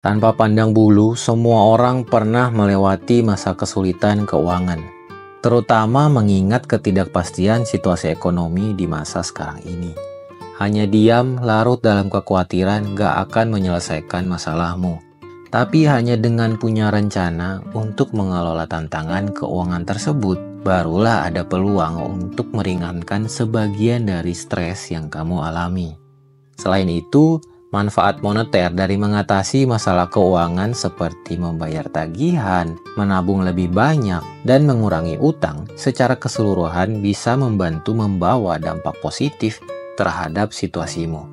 Tanpa pandang bulu, semua orang pernah melewati masa kesulitan keuangan, terutama mengingat ketidakpastian situasi ekonomi di masa sekarang ini. Hanya diam, larut dalam kekhawatiran gak akan menyelesaikan masalahmu. Tapi hanya dengan punya rencana untuk mengelola tantangan keuangan tersebut, barulah ada peluang untuk meringankan sebagian dari stres yang kamu alami. Selain itu, manfaat moneter dari mengatasi masalah keuangan seperti membayar tagihan, menabung lebih banyak, dan mengurangi utang secara keseluruhan bisa membantu membawa dampak positif terhadap situasimu.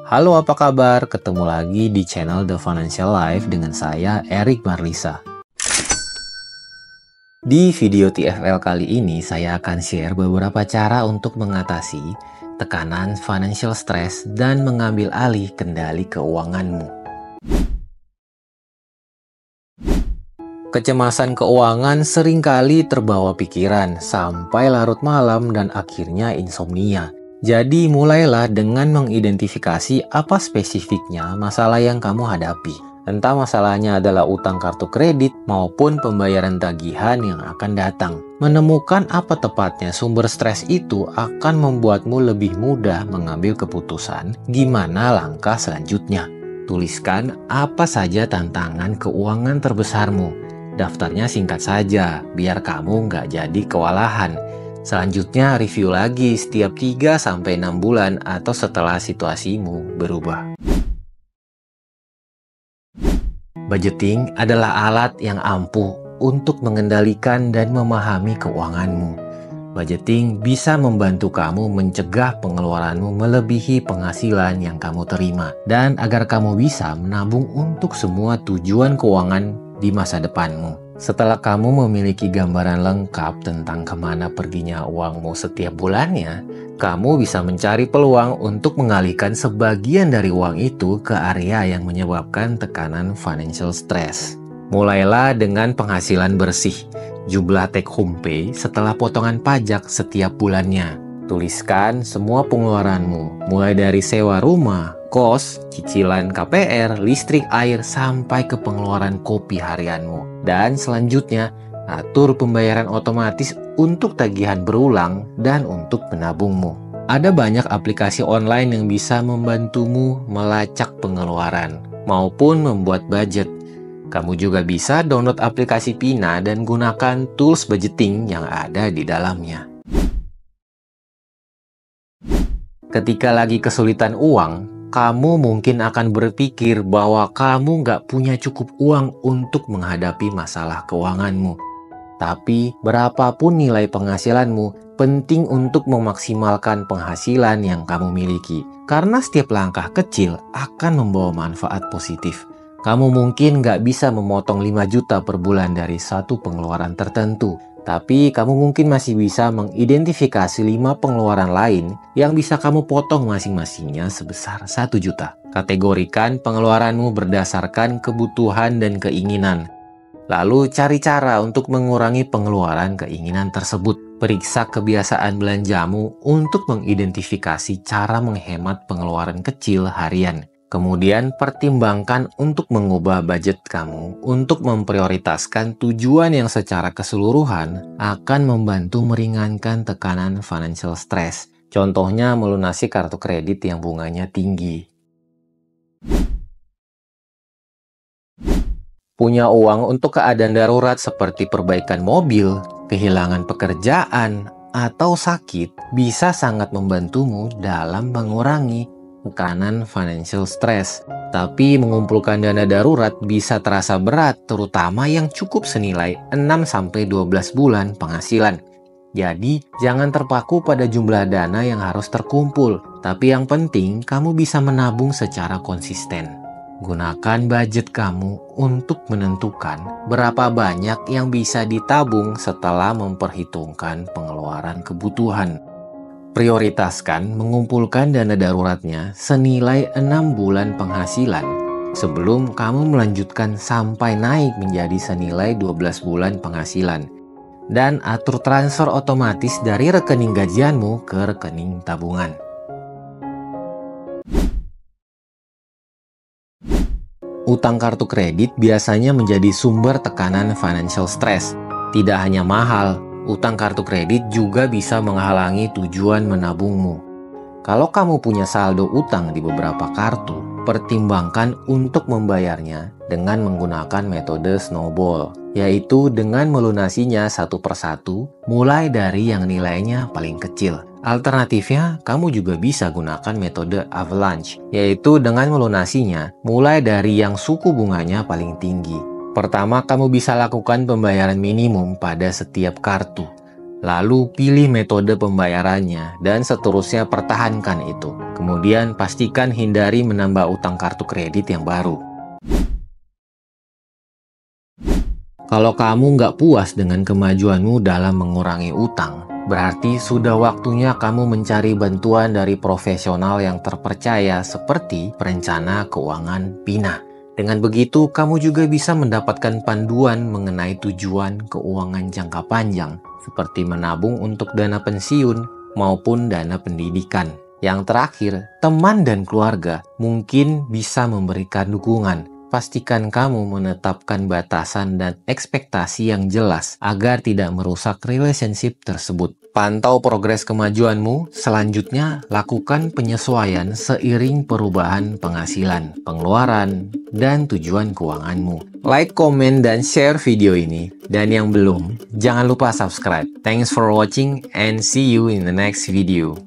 Halo, apa kabar? Ketemu lagi di channel The Financial Life dengan saya, Erik Marlisa. Di video TFL kali ini, saya akan share beberapa cara untuk mengatasi tekanan financial stress dan mengambil alih kendali keuanganmu. Kecemasan keuangan seringkali terbawa pikiran sampai larut malam dan akhirnya insomnia. Jadi mulailah dengan mengidentifikasi apa spesifiknya masalah yang kamu hadapi. Entah masalahnya adalah utang kartu kredit maupun pembayaran tagihan yang akan datang. Menemukan apa tepatnya sumber stres itu akan membuatmu lebih mudah mengambil keputusan gimana langkah selanjutnya. Tuliskan apa saja tantangan keuangan terbesarmu. Daftarnya singkat saja, biar kamu nggak jadi kewalahan. Selanjutnya review lagi setiap 3-6 bulan atau setelah situasimu berubah. Budgeting adalah alat yang ampuh untuk mengendalikan dan memahami keuanganmu. Budgeting bisa membantu kamu mencegah pengeluaranmu melebihi penghasilan yang kamu terima, dan agar kamu bisa menabung untuk semua tujuan keuangan di masa depanmu. Setelah kamu memiliki gambaran lengkap tentang kemana perginya uangmu setiap bulannya, kamu bisa mencari peluang untuk mengalihkan sebagian dari uang itu ke area yang menyebabkan tekanan financial stress. Mulailah dengan penghasilan bersih, jumlah take home pay setelah potongan pajak setiap bulannya. Tuliskan semua pengeluaranmu, mulai dari sewa rumah, kos, cicilan KPR, listrik, air, sampai ke pengeluaran kopi harianmu. Dan selanjutnya, atur pembayaran otomatis untuk tagihan berulang dan untuk menabungmu. Ada banyak aplikasi online yang bisa membantumu melacak pengeluaran maupun membuat budget. Kamu juga bisa download aplikasi Pina dan gunakan tools budgeting yang ada di dalamnya. Ketika lagi kesulitan uang, kamu mungkin akan berpikir bahwa kamu nggak punya cukup uang untuk menghadapi masalah keuanganmu. Tapi, berapapun nilai penghasilanmu, penting untuk memaksimalkan penghasilan yang kamu miliki. Karena setiap langkah kecil akan membawa manfaat positif. Kamu mungkin nggak bisa memotong 5 juta per bulan dari satu pengeluaran tertentu. Tapi kamu mungkin masih bisa mengidentifikasi 5 pengeluaran lain yang bisa kamu potong masing-masingnya sebesar 1 juta. Kategorikan pengeluaranmu berdasarkan kebutuhan dan keinginan. Lalu cari cara untuk mengurangi pengeluaran keinginan tersebut. Periksa kebiasaan belanjamu untuk mengidentifikasi cara menghemat pengeluaran kecil harian. Kemudian pertimbangkan untuk mengubah budget kamu untuk memprioritaskan tujuan yang secara keseluruhan akan membantu meringankan tekanan financial stress. Contohnya melunasi kartu kredit yang bunganya tinggi. Punya uang untuk keadaan darurat seperti perbaikan mobil, kehilangan pekerjaan, atau sakit bisa sangat membantumu dalam mengurangi tekanan financial stress. Tapi mengumpulkan dana darurat bisa terasa berat, terutama yang cukup senilai 6-12 bulan penghasilan. Jadi, jangan terpaku pada jumlah dana yang harus terkumpul. Tapi yang penting, kamu bisa menabung secara konsisten. Gunakan budget kamu untuk menentukan berapa banyak yang bisa ditabung setelah memperhitungkan pengeluaran kebutuhan. Prioritaskan mengumpulkan dana daruratnya senilai 6 bulan penghasilan sebelum kamu melanjutkan sampai naik menjadi senilai 12 bulan penghasilan. Dan atur transfer otomatis dari rekening gajianmu ke rekening tabungan. Utang kartu kredit biasanya menjadi sumber tekanan financial stress. Tidak hanya mahal, utang kartu kredit juga bisa menghalangi tujuan menabungmu. Kalau kamu punya saldo utang di beberapa kartu, pertimbangkan untuk membayarnya dengan menggunakan metode snowball, yaitu dengan melunasinya satu persatu mulai dari yang nilainya paling kecil. Alternatifnya, kamu juga bisa gunakan metode avalanche, yaitu dengan melunasinya mulai dari yang suku bunganya paling tinggi. Pertama, kamu bisa lakukan pembayaran minimum pada setiap kartu. Lalu pilih metode pembayarannya dan seterusnya pertahankan itu. Kemudian pastikan hindari menambah utang kartu kredit yang baru. Kalau kamu nggak puas dengan kemajuanmu dalam mengurangi utang, berarti sudah waktunya kamu mencari bantuan dari profesional yang terpercaya seperti perencana keuangan Pina. Dengan begitu, kamu juga bisa mendapatkan panduan mengenai tujuan keuangan jangka panjang, seperti menabung untuk dana pensiun maupun dana pendidikan. Yang terakhir, teman dan keluarga mungkin bisa memberikan dukungan. Pastikan kamu menetapkan batasan dan ekspektasi yang jelas agar tidak merusak relationship tersebut. Pantau progres kemajuanmu. Selanjutnya, lakukan penyesuaian seiring perubahan penghasilan, pengeluaran, dan tujuan keuanganmu. Like, komen, dan share video ini. Dan yang belum, jangan lupa subscribe. Thanks for watching and see you in the next video.